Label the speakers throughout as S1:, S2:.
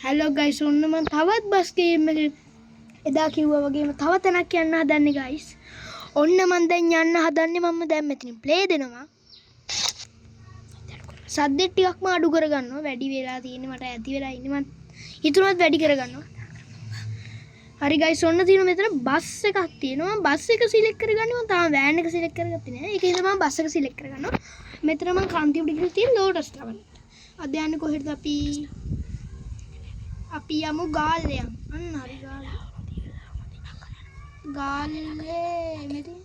S1: Hello guys ඔන්න මම තවත් බස් ගේම් එකේ එදා කිව්වා වගේම තව තැනක් යන්න හදන්නේ गाइस. ඔන්න මම දැන් යන්න හදන්නේ මම දැන් මෙතනින් ප්ලේ දෙනවා. සද්දෙත් ටිකක්ම අඩු කරගන්නවා. වැඩි වෙලා තියෙන්නේ මට ඇති වෙලා ඉන්නේ මම හිතුණත් වැඩි කරගන්නවා. හරි गाइस ඔන්න තියෙන මෙතන බස් එකක් තියෙනවා. මම බස් එක සිලෙක්ට් කරගන්නේ මම තාම වෑන් එක සිලෙක්ට් කරගත්තේ නෑ. ඒක හින්දා මම බස් එක සිලෙක්ට් කරගන්නවා. මෙතන මම කාන්ති උඩ ගිහලා තියෙන ලෝටස් ටවර්. අද යන්නේ කොහෙද අපි යමු ගාල්ලේ යමු. අන්න හරි ගාල්ලේ මෙතන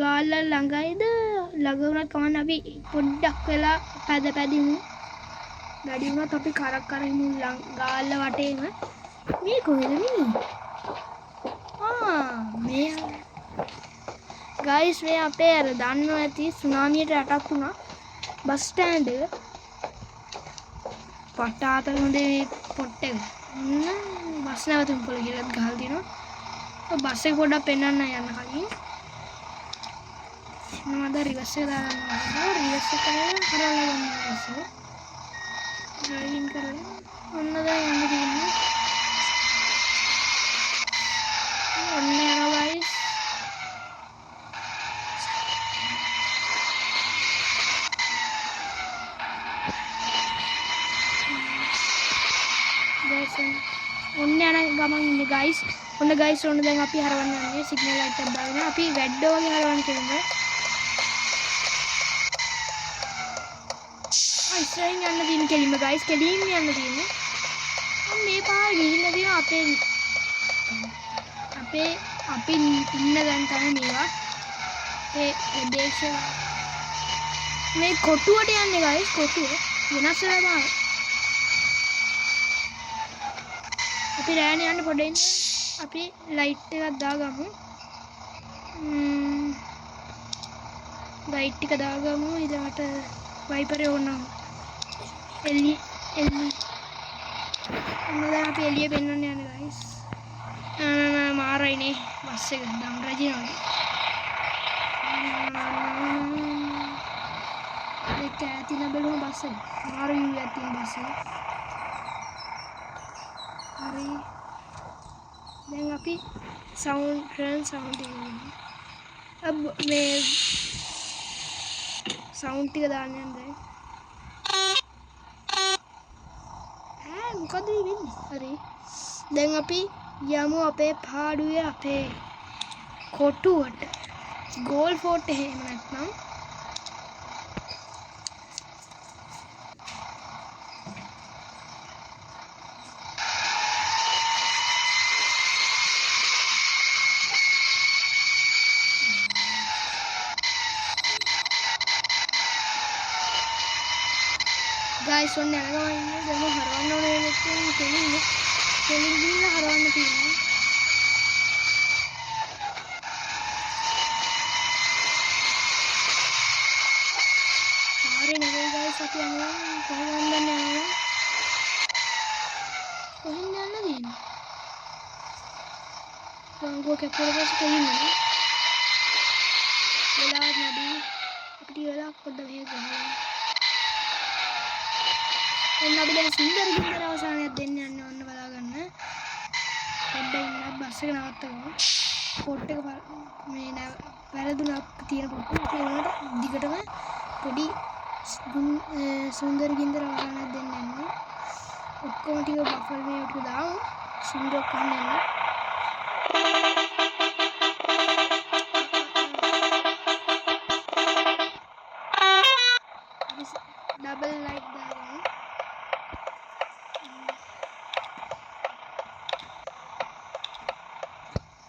S1: ගාල්ල ළඟයිද ළඟ වුණත් කමන්න අපි පොඩ්ඩක් වෙලා පැදපැදිමු. වැඩි වුණත් අපි කරක් කරමු ගාල්ල වටේම. මේ කොහෙද මේ? මේ गाइस මේ අපේ අර දන්නව ඇති සුනාමියට යටත් වුණා බස් ස්ටෑන්ඩ් එක. පටාත හොඳේ පොට් එක. බස් නැවතුම් පොළ ගිහලා ගහලා දිනවා. බස් එක පොඩ්ඩක් පෙන්වන්න යන්න කලින් මම රිවර්ස් එක දාගන්නවා. රිවර්ස් එක කරලා ගන්නවා. ඩ්‍රයිවිං කරලා ඔන්න දැන් යන්න තියෙන්නේ. ඔන්න යනවා गाइस. ඔන්න යන ගමන් ඉන්නේ गाइस. ඔන්න गाइस ඔන්න දැන් අපි හරවන්න යන්නේ සිග්නල් ලයිට් එකක් දාගෙන අපි වැඩෝ වගේ හරවන්න කියන්නේ. ඉස්සරහින් යන්න තියෙන කෙලින්ම गाइस කෙලින්ම යන්න තියෙන්නේ. මේ පාර ගිහිල්ලා තියෙන අපි ඉන්න දැන් තමයි මේවා. ඒ දේශ මේ කොටුවට යන්නේ गाइस කොටුව වෙනස් වෙලා තමයි. අපි රෑන යන්න පොඩ්ඩක් ඉන්න. අපි ලයිට් එකක් දාගමු. ලයිට් එක දාගමු. ඊළඟට වයිපරේ ඕන. එළිය ඔන්න දැන් අපි එළිය පෙන්වන්න යන්නේ गाइस. මාරයිනේ බස් එක දම් රජිනවා. ඒක ඇතින බැලුම බස් එක. මාරු යුයක් තියෙන බස් එක. හරි දැන් අපි සවුන්ඩ් එකක් මේ සවුන්ඩ් ටික දාන්න යන්න දැන්. මොකද වෙන්නේ? හරි දැන් අපි යමු අපේ පාඩුවේ අපේ කොටුවට. ගෝල් ෆෝට් එහෙම නැත්නම් गाइस ඔන්න යනවා ඉන්නේ. දැන් හරවන්න ඕනේ නැත්නම් කෙලින් ගිහලා හරවන්න තියෙනවා. සාරේ නෙවෙයි गाइस අපි යනවා කොහෙන්ද යන්නේ? කොහෙන්ද යන්න තියෙන්නේ? වංගෝ කැපුවරපස් කෙලින් යනවා. වෙලාවක් නැදී අපිට වෙලාවක් පොඩ්ඩක් මෙහෙ ගහලා ඔන්න අපි දැන් සුන්දර ගින්දර අවසානයක් දෙන්න යන්නේ. ඔන්න බලා ගන්න. පොඩ්ඩක් ඉන්න බස් එක නවත්තගමු. පොට් එක මේ වැරදුනක් තියෙන පොට් එක ඒකට දිගටම පොඩි සුන්දර ගින්දර අවසානයක් දෙන්න යන්නේ. ඔක්කොම ටික බෆල් මේ ටික දාමු. සුන්දර කන්න යන්න. डबल लाइट දාගමු.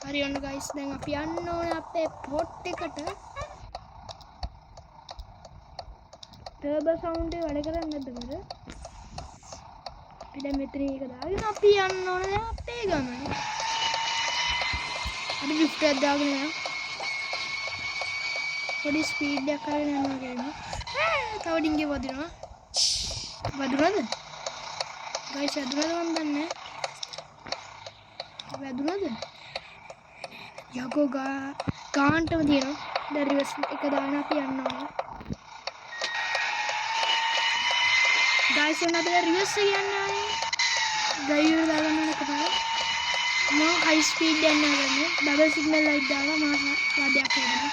S1: හරි ඔන්න गाइस දැන් අපි යන්න ඕනේ අපේ පොට් එකට. ටර්බෝ සවුන්ඩ් එක වැඩ කරන්නේ නැද්ද මට? අපි දැන් මෙතන එක දාගෙන අපි යන්න ඕනේ දැන් අපේ ගමන. අපි ඩ්‍රිෆ්ට් එකක් දාගෙන යමු. පොඩි ස්පීඩ් එකක් අරගෙන යනවා කියමු. තව ඩිංගේ වදිනවා. වදුනද? गाइस වදුනද මන් දන්නේ. වදුනද? යකෝ ගාන්ටම තියෙනවා. දැන් රිවර්ස් එක දාන අපි යන්න ඕනේ. ගයිස් ඔන්න අපිට රිවර්ස් එක යන්න ඕනේ. ඩ්‍රයිවර් දාගන්න ඕනේ එකපාර. මම හයි ස්පීඩ් යන්න හදන්නේ. ඩබල් සිග්නල් ලයිට් දාලා මම වාදයක් හදනවා.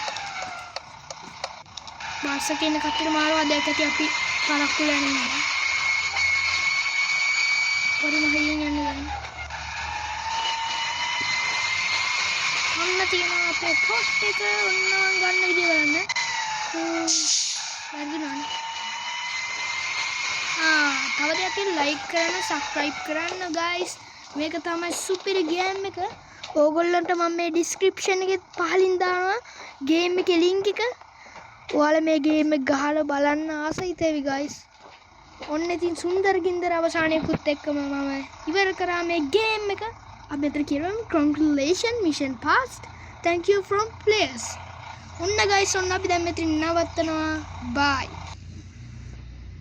S1: බස් එකේ ඉන්න කට්ටියට මාර වාදයක් ඇති අපි පරක්කු යන ඉන්නවා. පරිම හයියෙන් යන්න ගන්න. ඔන්න තියෙනවා අපේ පොට් එක. ඔන්න ගන්න විදිය බලන්න. වැරදුනානේ. තව දෙයක් ලයික් කරන්න සබ්ස්ක්‍රයිබ් කරන්න ගයිස්. මේක තමයි සුපිරි ගේම් එක. ඕගොල්ලන්ට මම මේ ඩිස්ක්‍රිප්ෂන් එකේ පහලින් දානවා ගේම් එකේ ලින්ක් එක. ඔයාලා මේ ගේම් එක ගහලා බලන්න ආසයි තේවි ගයිස්. ඔන්න ඉතින් සුන්දර ගින්දර අවසානයකුත් එක්කම මම ඉවර කරා මේ ගේම් එක. අපි මෙතන කියනවා congratulations mission passed. Thank you from players. ඔන්න ගයිස් ඔන්න අපි දැන් මෙතන නවත්තනවා. bye.